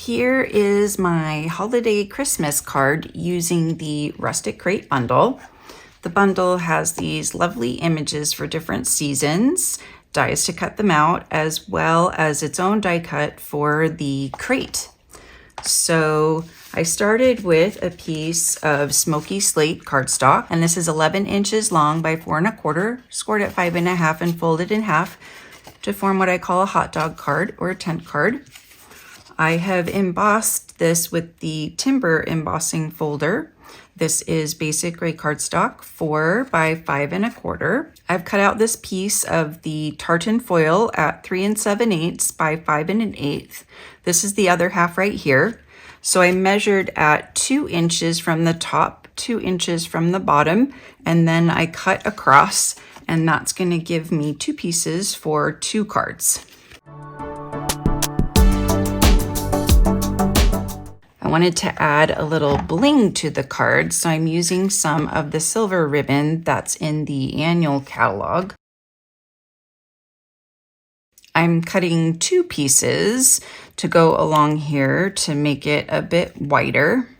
here is my holiday Christmas card using the Rustic Crate bundle. The bundle has these lovely images for different seasons, dies to cut them out, as well as its own die cut for the crate. So I started with a piece of smoky slate cardstock, and this is 11 inches long by 4 1/4, scored at 5 1/2 and folded in half to form what I call a hot dog card or a tent card. I have embossed this with the timber embossing folder. This is basic gray cardstock, 4 by 5 1/4. I've cut out this piece of the tartan foil at 3 7/8 by 5 1/8. This is the other half right here. So I measured at 2 inches from the top, 2 inches from the bottom, and then I cut across, and that's going to give me 2 pieces for 2 cards. I wanted to add a little bling to the card, so I'm using some of the silver ribbon that's in the annual catalog. I'm cutting 2 pieces to go along here to make it a bit wider.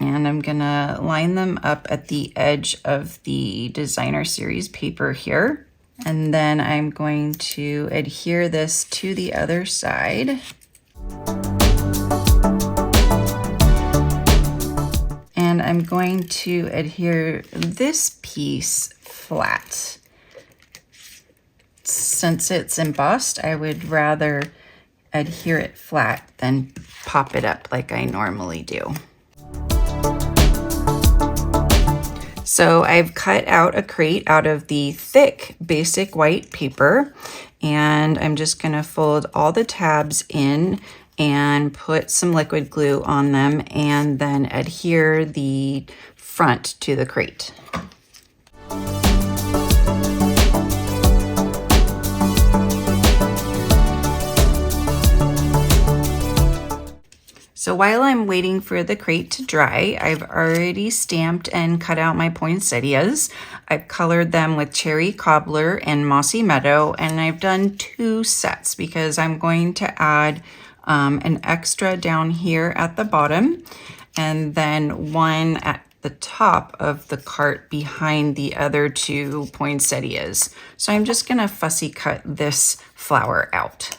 And I'm gonna line them up at the edge of the designer series paper here. And then I'm going to adhere this to the other side. And I'm going to adhere this piece flat. Since it's embossed, I would rather adhere it flat than pop it up like I normally do. So I've cut out a crate out of the thick basic white paper, and I'm just gonna fold all the tabs in and put some liquid glue on them and then adhere the front to the crate. So while I'm waiting for the crate to dry, I've already stamped and cut out my poinsettias. I've colored them with cherry cobbler and mossy meadow, and I've done 2 sets because I'm going to add an extra down here at the bottom and then one at the top of the cart behind the other 2 poinsettias. So I'm just gonna fussy cut this flower out.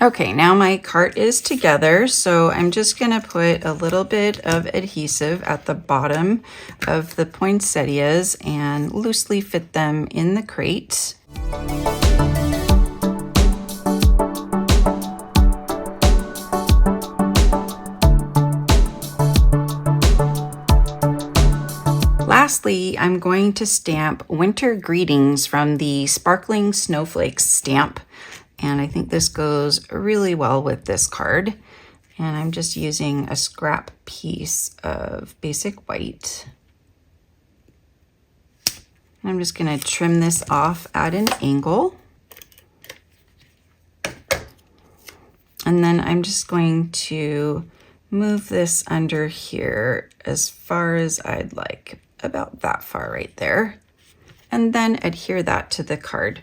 Okay, now my cart is together, so I'm just gonna put a little bit of adhesive at the bottom of the poinsettias and loosely fit them in the crate. Lastly, I'm going to stamp Winter Greetings from the Sparkling Snowflakes stamp. And I think this goes really well with this card. And I'm just using a scrap piece of basic white. I'm just gonna trim this off at an angle. And then I'm just going to move this under here as far as I'd like, about that far right there. And then adhere that to the card.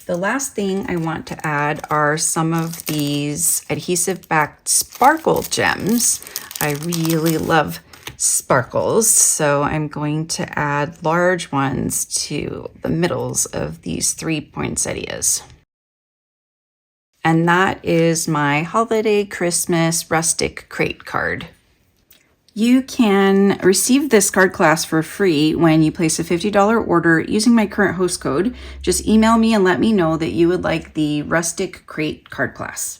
The last thing I want to add are some of these adhesive-backed sparkle gems. I really love sparkles, so I'm going to add large ones to the middles of these 3 poinsettias. And that is my Holiday Christmas Rustic Crate card. You can receive this card class for free when you place a $50 order using my current host code. Just email me and let me know that you would like the Rustic Crate card class.